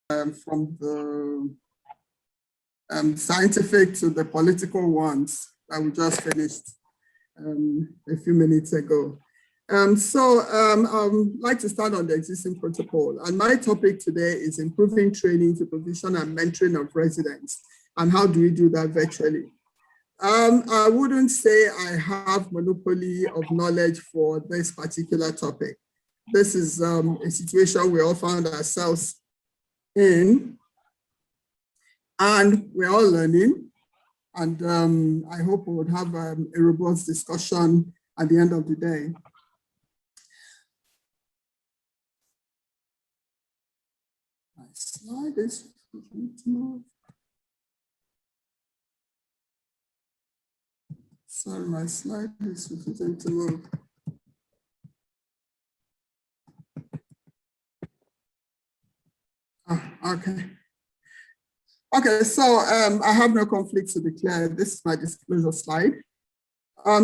from the scientific to the political ones that we just finished a few minutes ago. I'd like to start on the existing protocol. And my topic today is improving training, supervision, and mentoring of residents. And how do we do that virtually? I wouldn't say I have monopoly of knowledge for this particular topic. This is a situation we all found ourselves in, and we're all learning. And I hope we would have a robust discussion at the end of the day. My slide is move. Sorry, my slide is refusing to move. Okay. Okay, so I have no conflict to declare. This is my disclosure slide.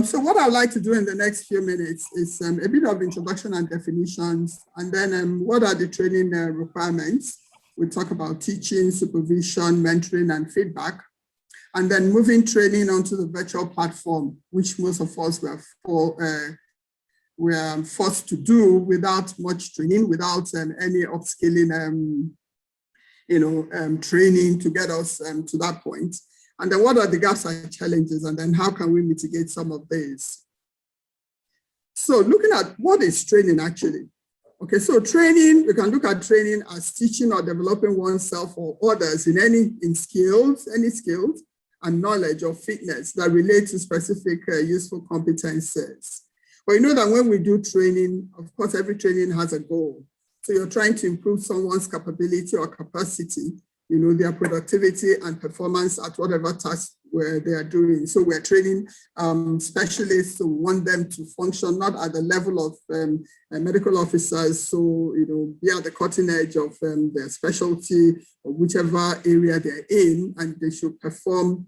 So what I'd like to do in the next few minutes is a bit of introduction and definitions, and then what are the training requirements. We'll talk about teaching, supervision, mentoring, and feedback. And then moving training onto the virtual platform, which most of us were forced to do without much training, without any upskilling, training to get us to that point. And then what are the gaps and challenges, and then how can we mitigate some of these? So looking at what is training actually. Okay, so training, we can look at training as teaching or developing oneself or others in any skills and knowledge or fitness that relate to specific useful competences. But you know that when we do training, of course, every training has a goal. So you're trying to improve someone's capability or capacity, their productivity and performance at whatever task where they are doing. So we're training specialists who want them to function not at the level of medical officers, so be at the cutting edge of their specialty or whichever area they're in, and they should perform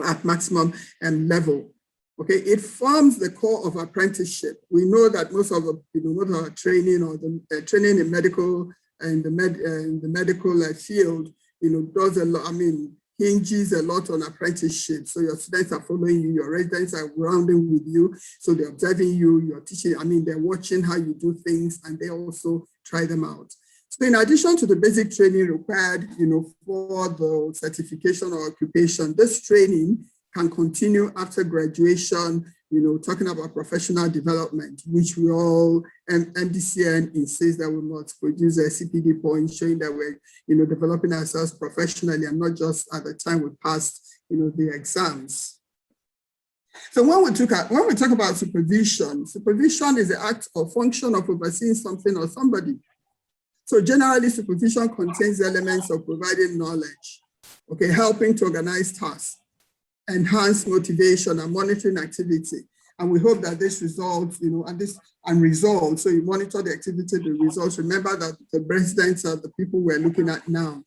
at maximum level. Okay, it forms the core of apprenticeship. We know that most of the training or the training in medical and the medical field, does a lot. Hinges a lot on apprenticeship. So your students are following you, your residents are rounding with you, so they're observing you, you're teaching. They're watching how you do things, and they also try them out. So in addition to the basic training required, for the certification or occupation, this training can continue after graduation, talking about professional development, which we all, MDCN insists that we must produce a CPD point showing that we're, developing ourselves professionally and not just at the time we passed, the exams. So when we talk about supervision is the act or function of overseeing something or somebody. So generally, supervision contains elements of providing knowledge, okay, helping to organize tasks, enhance motivation and monitoring activity. And we hope that this results, and results. So you monitor the activity, the results. Remember that the residents are the people we're looking at now.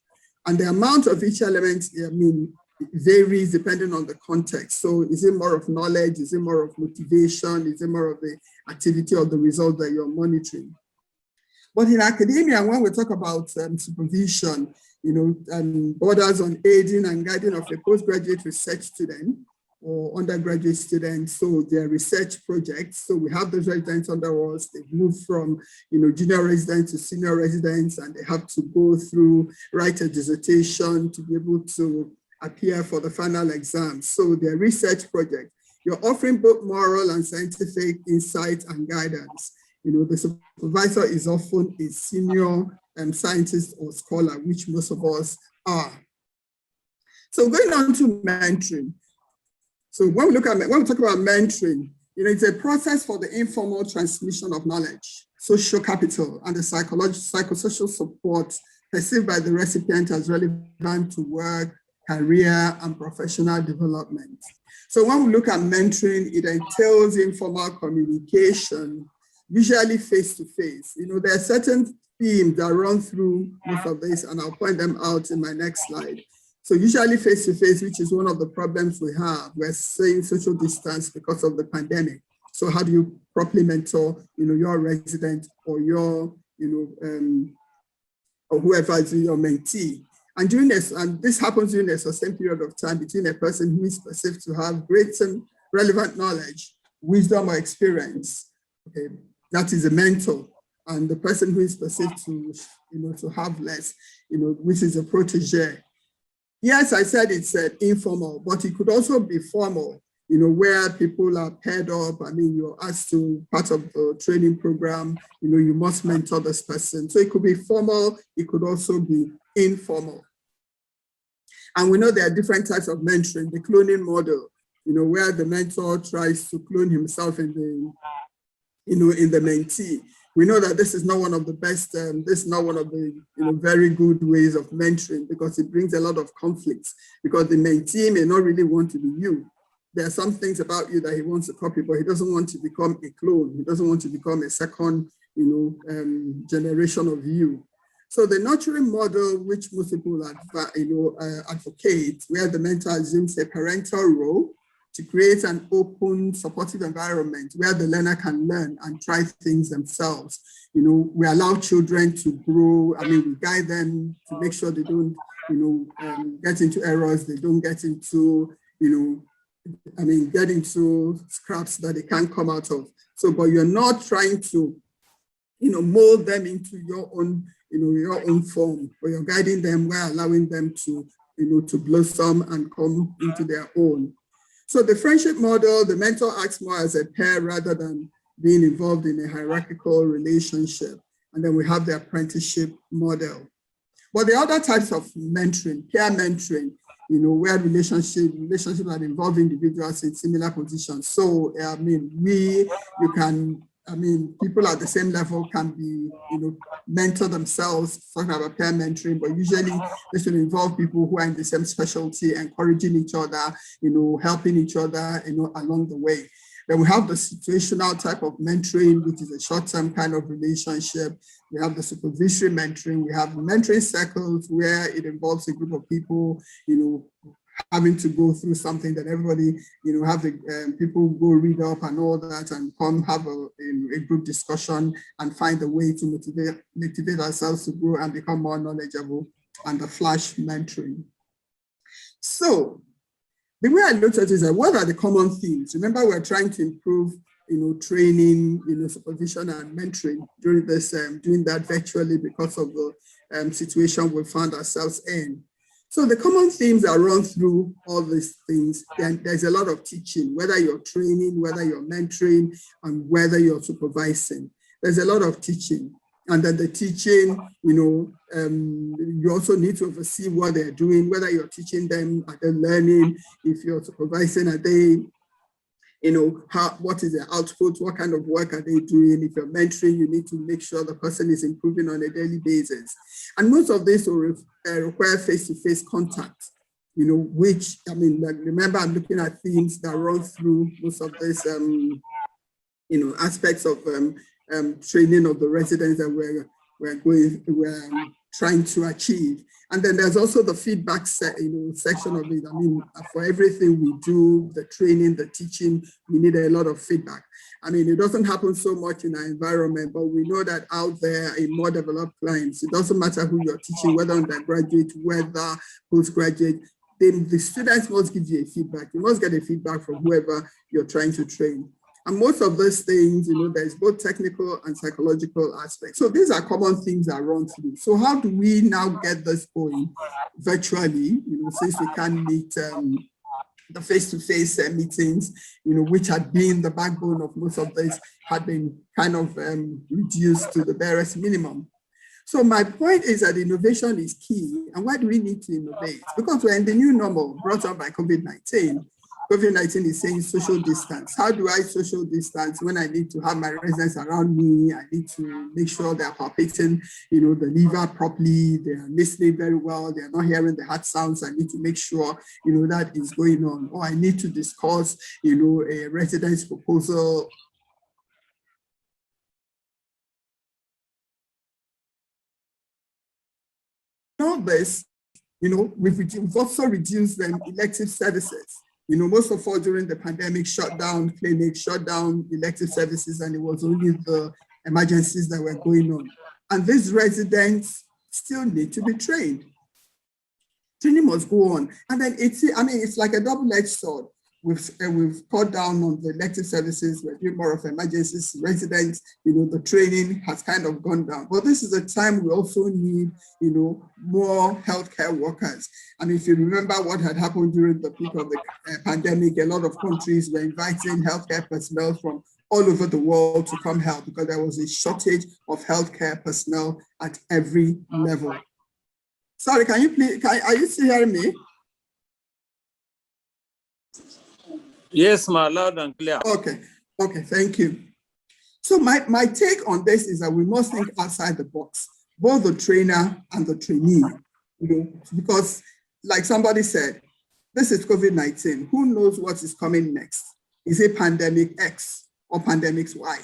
And the amount of each element, varies depending on the context. So is it more of knowledge? Is it more of motivation? Is it more of the activity or the result that you're monitoring? But in academia, when we talk about supervision, borders on aiding and guiding of a postgraduate research student or undergraduate student, so their research projects. So we have those residents under us, they've moved from junior residents to senior residents, and they have to go through, write a dissertation to be able to appear for the final exam. So their research project, you're offering both moral and scientific insight and guidance. The supervisor is often a senior scientist or scholar, which most of us are. So going on to mentoring. So when we talk about mentoring, it's a process for the informal transmission of knowledge, social capital, and the psychosocial support perceived by the recipient as relevant to work, career, and professional development. So when we look at mentoring, it entails informal communication, usually face-to-face. There are certain themes that run through most of this, and I'll point them out in my next slide. So usually face-to-face, which is one of the problems we have. We're saying social distance because of the pandemic. So how do you properly mentor, your resident or your, or whoever is your mentee. And during this, and this happens during a sustained period of time between a person who is perceived to have great and relevant knowledge, wisdom, or experience. Okay, that is a mentor, and the person who is perceived to, to have less, which is a protege. Yes, I said it's informal, but it could also be formal, where people are paired up. I mean, you're asked to, part of the training program, you must mentor this person. So it could be formal, it could also be informal. And we know there are different types of mentoring. The cloning model, where the mentor tries to clone himself in the mentee. We know that this is not one of the best, this is not one of the very good ways of mentoring, because it brings a lot of conflicts, because the mentee may not really want to be you. There are some things about you that he wants to copy, but he doesn't want to become a clone. He doesn't want to become a second generation of you. So the nurturing model, which most people advocate, where the mentor assumes a parental role to create an open, supportive environment where the learner can learn and try things themselves. We allow children to grow. I mean, we guide them to make sure they don't, get into errors. They don't get into, get into scraps that they can't come out of. So, but you're not trying to, mold them into your own, your own form, but you're guiding them while allowing them to, to blossom and come into their own. So the friendship model, the mentor acts more as a pair rather than being involved in a hierarchical relationship. And then we have the apprenticeship model. But the other types of mentoring, peer mentoring, where relationships that involve individuals in similar positions. So, people at the same level can be, mentor themselves, talking about peer mentoring, but usually this will involve people who are in the same specialty, encouraging each other, helping each other, along the way. Then we have the situational type of mentoring, which is a short-term kind of relationship. We have the supervisory mentoring. We have mentoring circles where it involves a group of people, having to go through something that everybody, have the people go read up and all that and come have a group discussion and find a way to motivate ourselves to grow and become more knowledgeable, and the flash mentoring. So the way I looked at it is that what are the common themes? Remember, we're trying to improve, training, supervision and mentoring during this, doing that virtually because of the situation we found ourselves in. So the common themes that run through all these things, there's a lot of teaching, whether you're training, whether you're mentoring, and whether you're supervising. There's a lot of teaching. And then the teaching, you also need to oversee what they're doing, whether you're teaching them, are they learning, if you're supervising, are they, what is their output, what kind of work are they doing? If you're mentoring, you need to make sure the person is improving on a daily basis. And most of this will require face-to-face contact, which, remember, I'm looking at themes that run through most of this, aspects of training of the residents that we're trying to achieve. And then there's also the feedback section of it. For everything we do, the training, the teaching, we need a lot of feedback. It doesn't happen so much in our environment, but we know that out there in more developed clients, it doesn't matter who you're teaching, whether undergraduate, whether postgraduate, then the students must give you a feedback. You must get a feedback from whoever you're trying to train. And most of those things, there's both technical and psychological aspects. So these are common things that run through. So how do we now get this going virtually, since we can't meet the face-to-face meetings, which had been the backbone of most of this, had been kind of reduced to the barest minimum. So my point is that innovation is key. And why do we need to innovate? Because we're in the new normal brought up by COVID-19. COVID-19 is saying social distance. How do I social distance when I need to have my residents around me? I need to make sure they're palpating, the liver properly, they're listening very well, they're not hearing the heart sounds. I need to make sure, that is going on. Or I need to discuss, a residence proposal. All this, we've also reduced elective services. Most of all during the pandemic, shut down clinics, shut down elective services, and it was only the emergencies that were going on. And these residents, still need to be trained. Training must go on. And then it's like a double-edged sword. We've cut down on the elective services. We're doing more of emergencies, residents, the training has kind of gone down. But this is a time we also need, more healthcare workers. And if you remember what had happened during the peak of the pandemic, a lot of countries were inviting healthcare personnel from all over the world to come help because there was a shortage of healthcare personnel at every level. Sorry, can you please, are you still hearing me? Yes, ma, loud and clear. Okay, thank you. So my take on this is that we must think outside the box, both the trainer and the trainee, because like somebody said, this is COVID-19. Who knows what is coming next? Is it pandemic X or pandemic Y?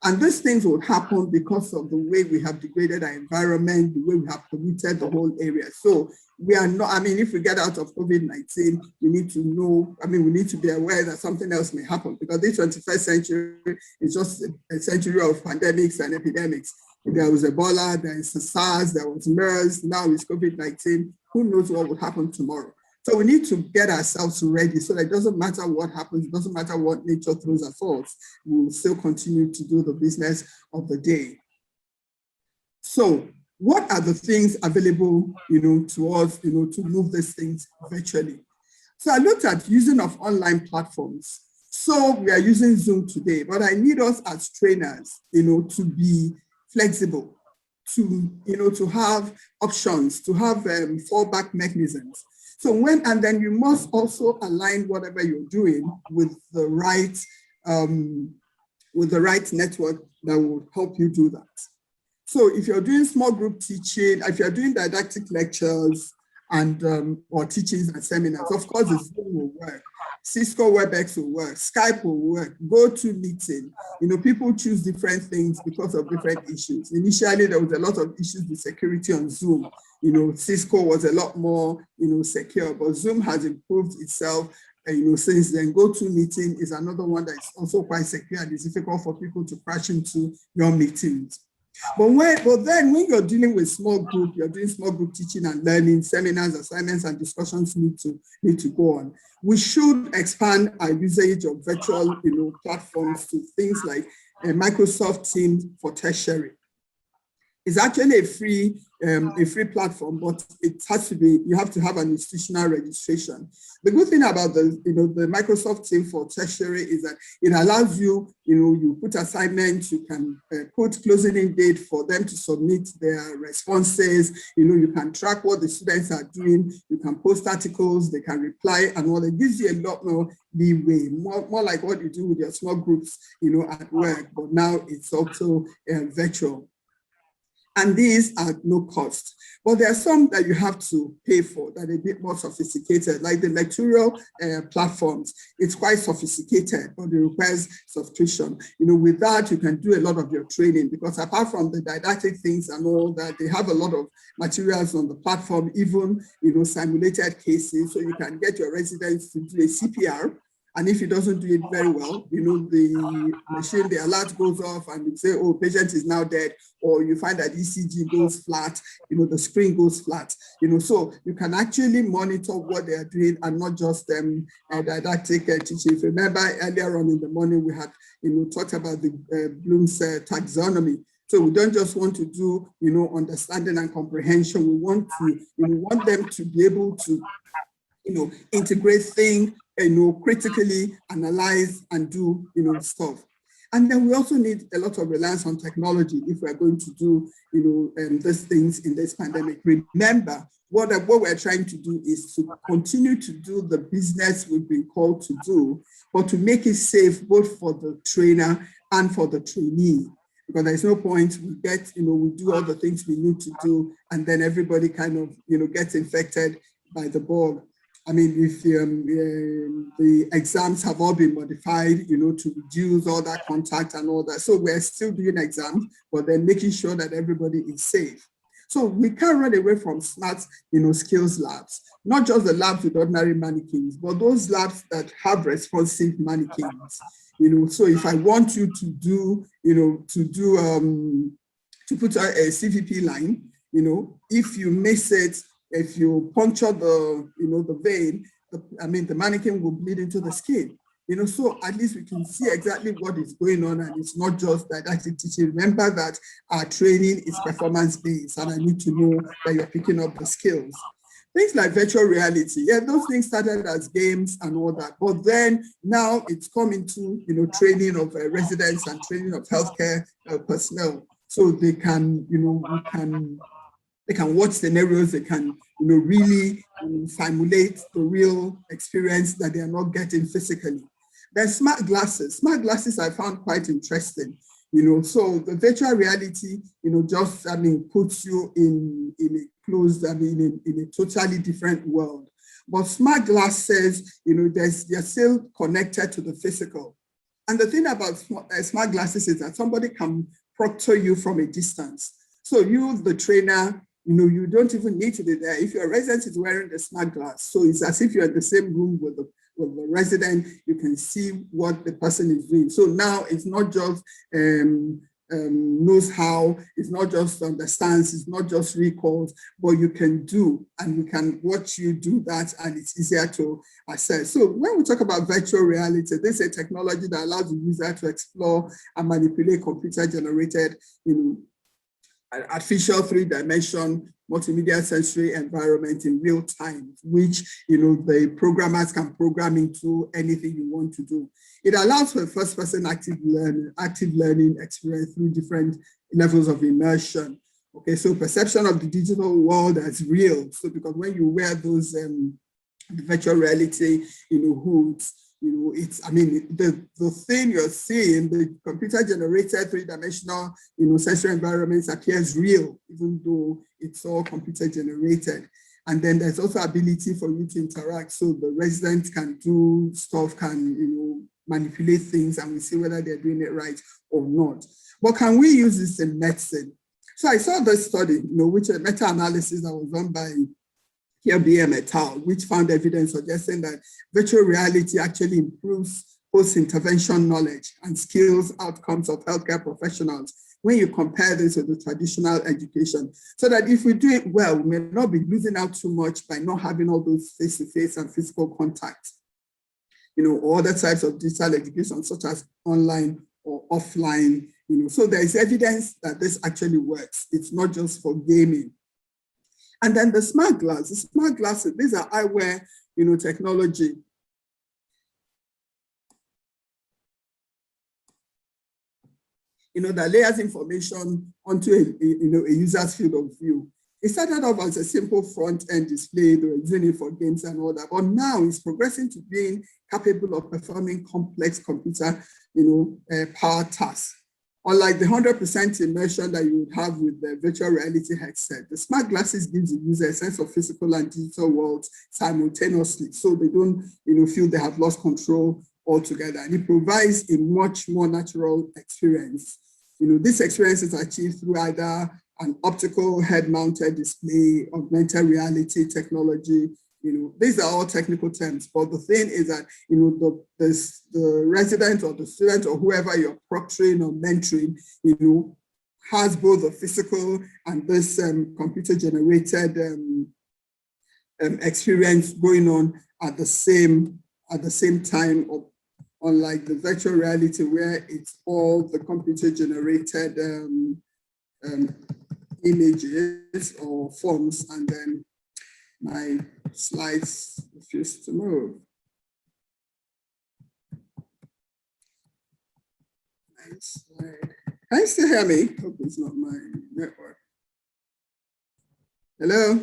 And these things will happen because of the way we have degraded our environment, the way we have polluted the whole area. So we are not, if we get out of COVID-19, we need to know, we need to be aware that something else may happen because this 21st century is just a century of pandemics and epidemics. There was Ebola, there is SARS, there was MERS, now it's COVID-19. Who knows what will happen tomorrow? So we need to get ourselves ready so that it doesn't matter what happens, it doesn't matter what nature throws at us, we will still continue to do the business of the day. So what are the things available, to us, to move these things virtually? So I looked at using of online platforms. So we are using Zoom today, but I need us as trainers, to be flexible, to have options, to have fallback mechanisms. So and then you must also align whatever you're doing with the right network that will help you do that. So if you're doing small group teaching, if you're doing didactic lectures and or teachings and seminars, of course the Zoom will work. Cisco WebEx will work, Skype will work, GoToMeeting. People choose different things because of different issues. Initially, there was a lot of issues with security on Zoom. Cisco was a lot more, secure, but Zoom has improved itself, since then. GoToMeeting is another one that is also quite secure and it's difficult for people to crash into your meetings. But then when you're dealing with small group, you're doing small group teaching and learning, seminars, assignments, and discussions need to go on. We should expand our usage of virtual, platforms to things like Microsoft Teams for tertiary. It's actually a free platform, but it has to be, you have to have an institutional registration. The good thing about the Microsoft Team for tertiary is that it allows you, you put assignments, you can put closing in date for them to submit their responses, you can track what the students are doing, you can post articles, they can reply, and all. It gives you a lot more leeway, more like what you do with your small groups, at work, but now it's also virtual. And these are no cost. But there are some that you have to pay for that are a bit more sophisticated, like the lectorial platforms. It's quite sophisticated, but it requires subscription. With that, you can do a lot of your training because apart from the didactic things and all that, they have a lot of materials on the platform, even, simulated cases. So you can get your residents to do a CPR. And if it doesn't do it very well, the machine, the alert goes off and you say, oh, patient is now dead, or you find that ECG goes flat, the screen goes flat, so you can actually monitor what they are doing and not just didactic teaching. If you remember earlier on in the morning, we had, talked about the Bloom's taxonomy. So we don't just want to do, understanding and comprehension. We want them to be able to, integrate things, critically analyze and do, stuff. And then we also need a lot of reliance on technology if we're going to do, these things in this pandemic. Remember, what we're trying to do is to continue to do the business we've been called to do, but to make it safe both for the trainer and for the trainee. Because there's no point we get, we do all the things we need to do, and then everybody kind of, gets infected by the bug. If the exams have all been modified, to reduce all that contact and all that. So we're still doing exams, but then making sure that everybody is safe. So we can't run away from smart, skills labs, not just the labs with ordinary mannequins, but those labs that have responsive mannequins. So if I want you to do, to put a CVP line, if you miss it, if you puncture the vein, the mannequin will bleed into the skin. So at least we can see exactly what is going on, and it's not just didactic teaching. Remember that our training is performance-based, and I need to know that you're picking up the skills. Things like virtual reality, yeah, those things started as games and all that, but then now it's come into training of residents and training of healthcare personnel, so they can they can watch scenarios, they can really simulate the real experience that they are not getting physically. Then smart glasses. Smart glasses I found quite interesting. So the virtual reality, just puts you in a closed, in a totally different world. But smart glasses, they're still connected to the physical. And the thing about smart glasses is that somebody can proctor you from a distance. So you, the trainer, you don't even need to be there. If your resident is wearing the smart glass, so it's as if you're in the same room with the resident, you can see what the person is doing. So now it's not just knows how, it's not just understands, it's not just recalls, but you can do, and we can watch you do that, and it's easier to assess. So when we talk about virtual reality, this is a technology that allows the user to explore and manipulate computer-generated, artificial 3-dimension multimedia sensory environment in real time, which the programmers can program into anything you want to do. It allows for a first-person active learning experience through different levels of immersion. Okay, so perception of the digital world as real. So because when you wear those virtual reality hoods, it's, the thing you're seeing, the computer-generated 3-dimensional, sensory environments appears real, even though it's all computer-generated. And then there's also ability for you to interact. So the residents can do stuff, can, manipulate things, and we see whether they're doing it right or not. But can we use this in medicine? So I saw this study, which a meta-analysis that was done by BM et al., which found evidence suggesting that virtual reality actually improves post-intervention knowledge and skills outcomes of healthcare professionals when you compare this with the traditional education. So that if we do it well, we may not be losing out too much by not having all those face-to-face and physical contact, or other types of digital education, such as online or offline. So there is evidence that this actually works. It's not just for gaming. And then the smart glasses, these are eyewear, technology. That layers information onto a user's field of view. It started off as a simple front-end display, they were using it for games and all that, but now it's progressing to being capable of performing complex computer, power tasks. Unlike the 100% immersion that you would have with the virtual reality headset, the smart glasses gives the user a sense of physical and digital worlds simultaneously, so they don't feel they have lost control altogether. And it provides a much more natural experience. This experience is achieved through either an optical head-mounted display, augmented reality technology. These are all technical terms, but the thing is that the resident or the student or whoever you're proctoring or mentoring, has both the physical and this computer-generated experience going on at the same time, unlike the virtual reality where it's all the computer-generated images or forms, and then my slides refuse to move. Next slide. Can you still hear me? Hope it's not my network. Hello?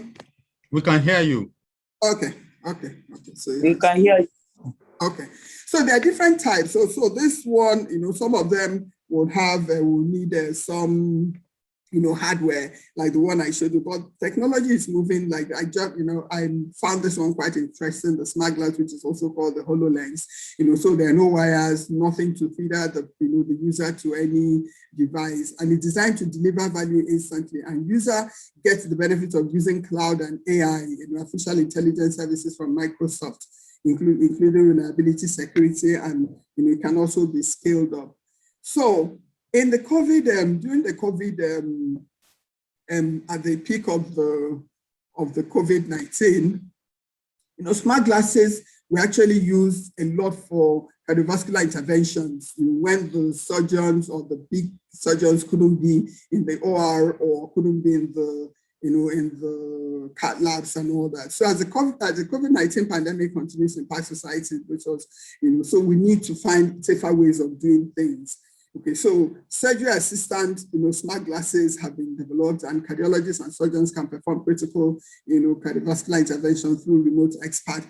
We can hear you. Okay. So We can hear you. Okay. So there are different types. So this one, some of them will need some hardware like the one I showed you, but technology is moving. Like I found this one quite interesting, the smart glass, which is also called the HoloLens. So there are no wires, nothing to feed out the user to any device, and it's designed to deliver value instantly. And user gets the benefit of using cloud and AI, artificial intelligence services from Microsoft, including reliability, security, and it can also be scaled up. So in the COVID, during the COVID at the peak of the COVID-19, smart glasses were actually used a lot for cardiovascular interventions when the surgeons or the big surgeons couldn't be in the OR or couldn't be in the cath labs and all that. So as the COVID-19 pandemic continues to impact society, which was, so we need to find safer ways of doing things. Okay, so surgery assistant, smart glasses have been developed, and cardiologists and surgeons can perform critical, cardiovascular intervention through remote expert,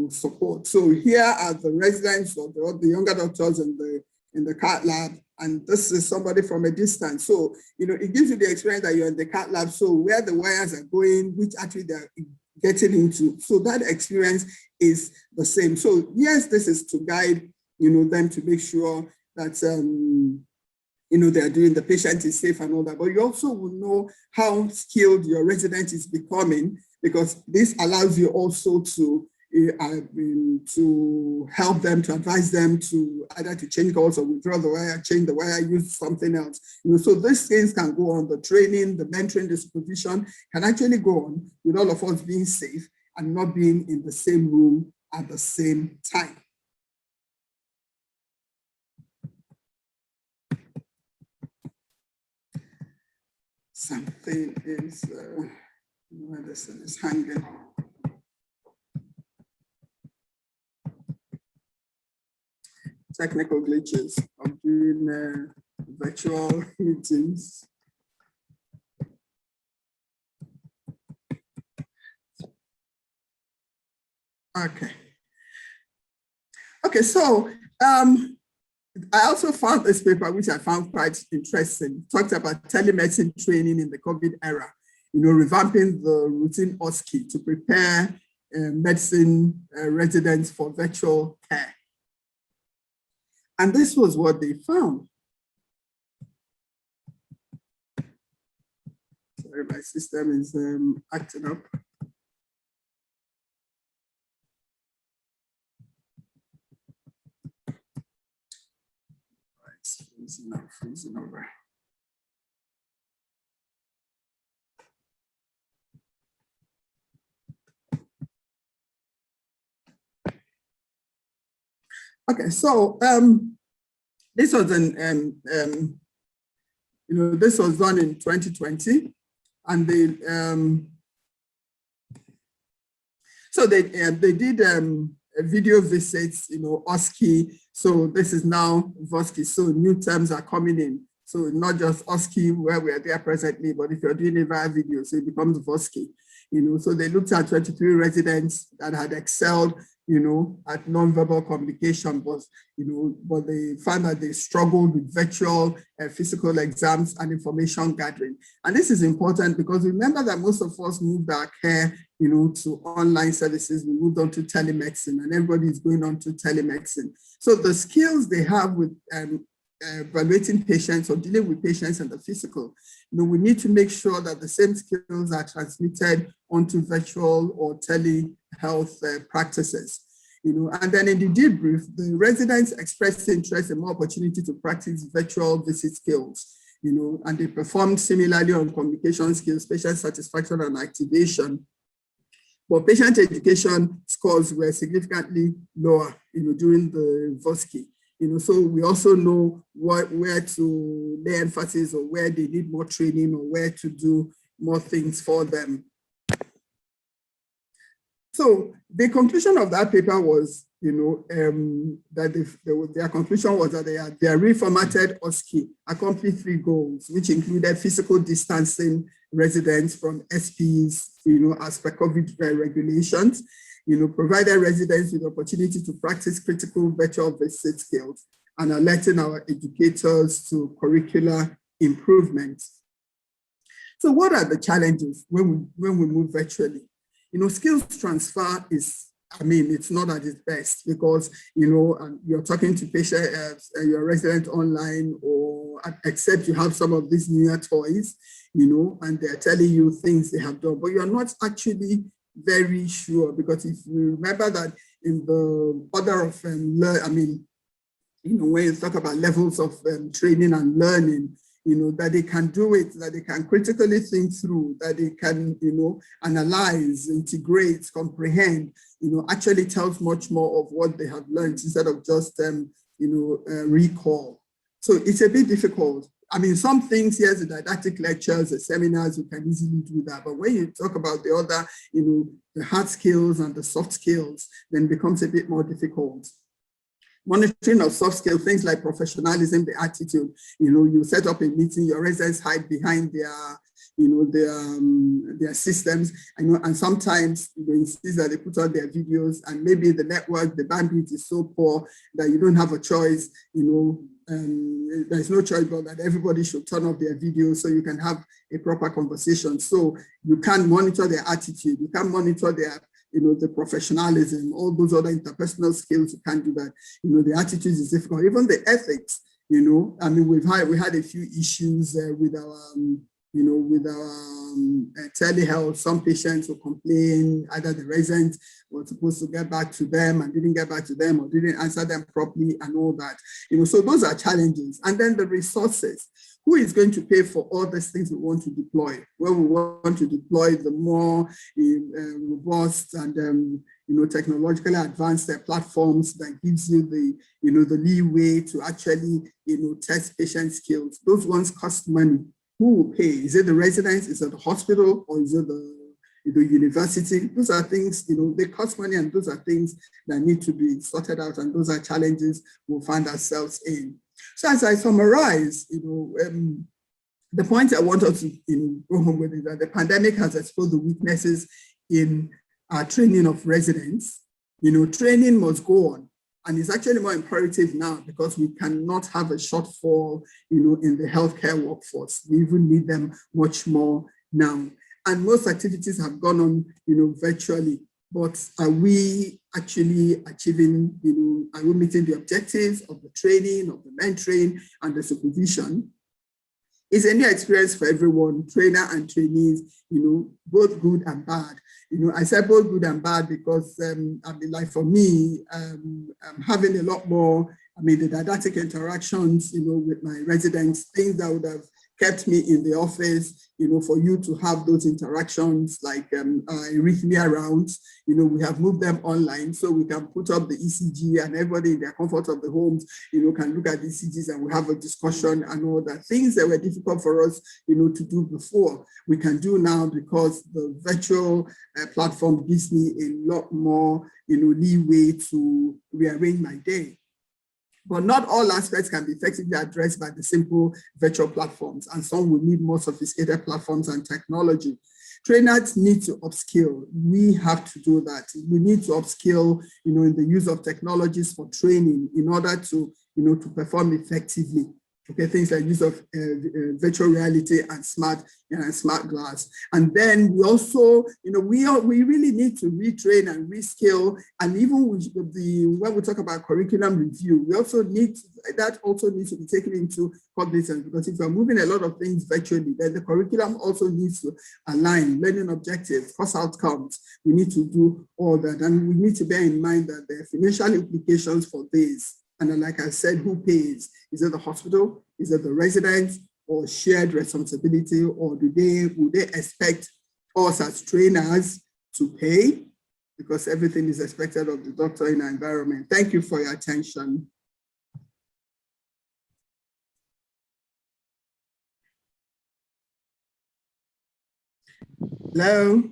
support. So here are the residents or the younger doctors in the cath lab, and this is somebody from a distance. So, it gives you the experience that you're in the cath lab. So where the wires are going, which actually they're getting into. So that experience is the same. So yes, this is to guide, them to make sure that, they're doing, the patient is safe and all that, but you also will know how skilled your resident is becoming, because this allows you also to help them, to advise them to either to change course or withdraw the wire, change the wire, use something else. So these things can go on. The training, the mentoring, the supervision can actually go on with all of us being safe and not being in the same room at the same time. Something is, where this is hanging. Technical glitches of doing virtual meetings. Okay, so I also found this paper, which I found quite interesting. It talked about telemedicine training in the COVID era, revamping the routine OSCE to prepare medicine residents for virtual care. And this was what they found. Sorry, my system is acting up. Freezing over. Okay, so this was this was done in 2020, and they did video visits, OSCE. So this is now VOSCE. So new terms are coming in. So not just OSCE where we are there presently, but if you're doing it via video, so it becomes VOSCE. So they looked at 23 residents that had excelled, at nonverbal communication, but they found that they struggled with virtual physical exams and information gathering. And this is important because remember that most of us moved our care, to online services. We moved on to telemedicine, and everybody is going on to telemedicine. So the skills they have with evaluating patients or dealing with patients and the physical, we need to make sure that the same skills are transmitted onto virtual or telehealth practices. And then in the debrief, the residents expressed interest in more opportunity to practice virtual visit skills, and they performed similarly on communication skills, patient satisfaction and activation. But patient education scores were significantly lower, during the VOSCE. So we also know where to lay emphasis, or where they need more training, or where to do more things for them. So the conclusion of that paper was, that their conclusion was that their reformatted OSCE accomplished 3 goals, which included physical distancing residents from SPs, as per COVID regulations, provided residents with the opportunity to practice critical virtual visit skills, and alerting our educators to curricular improvements. So what are the challenges when we move virtually? Skills transfer is, it's not at its best, because, you're talking to patients, your resident online, or except you have some of these newer toys, and they're telling you things they have done, but you're not actually very sure, because if you remember that in the order of when you talk about levels of training and learning, that they can do it, that they can critically think through, that they can, analyze, integrate, comprehend, actually tells much more of what they have learned instead of just, recall. So it's a bit difficult. I mean, some things, yes, the didactic lectures, the seminars, you can easily do that. But when you talk about the other, the hard skills and the soft skills, then it becomes a bit more difficult. Monitoring of soft skills, things like professionalism, the attitude, you set up a meeting, your residents hide behind their, their systems, and sometimes you see that they put out their videos and maybe the network, the bandwidth is so poor that you don't have a choice, there's no choice but that everybody should turn off their videos so you can have a proper conversation. So you can't monitor their attitude, you can't monitor their the professionalism, all those other interpersonal skills, you can't do that. The attitude is difficult. Even the ethics, I mean, we had a few issues with our, with our telehealth. Some patients will complain, either the residents were supposed to get back to them and didn't get back to them or didn't answer them properly and all that. So those are challenges. And then the resources. Who is going to pay for all these things we want to deploy? Well, we want to deploy the more robust and technologically advanced platforms that gives you the the leeway to actually test patient skills. Those ones cost money. Who will pay? Is it the residents? Is it the hospital? Or is it the university? Those are things they cost money, and those are things that need to be sorted out, and those are challenges we'll find ourselves in. So as I summarize, the point I want us to go home with is that the pandemic has exposed the weaknesses in our training of residents. Training must go on, and it's actually more imperative now because we cannot have a shortfall, in the healthcare workforce. We even need them much more now. And most activities have gone on, virtually. But are we actually achieving, are we meeting the objectives of the training, of the mentoring, and the supervision? It's a new experience for everyone, trainer and trainees, both good and bad. I said both good and bad because, I mean, like for me, I'm having a lot more, the didactic interactions, with my residents, things that would have kept me in the office, for you to have those interactions like arrhythmia rounds, we have moved them online so we can put up the ECG and everybody in their comfort of the homes, can look at the ECGs and we have a discussion and all that. Things that were difficult for us, to do before, we can do now because the virtual platform gives me a lot more, leeway to rearrange my day. But not all aspects can be effectively addressed by the simple virtual platforms, and some will need more sophisticated platforms and technology. Trainers need to upskill. We have to do that. We need to upskill, in the use of technologies for training in order to, to perform effectively. Okay, things like use of virtual reality and smart glass. And then we also, we really need to retrain and reskill. And even with when we talk about curriculum review, we also need that also needs to be taken into cognizance, because if we're moving a lot of things virtually, then the curriculum also needs to align learning objectives, course outcomes. We need to do all that, and we need to bear in mind that there are financial implications for this. And then, like I said, who pays? Is it the hospital? Is it the residents? Or shared responsibility? Or would they expect us as trainers to pay? Because everything is expected of the doctor in our environment. Thank you for your attention. Hello?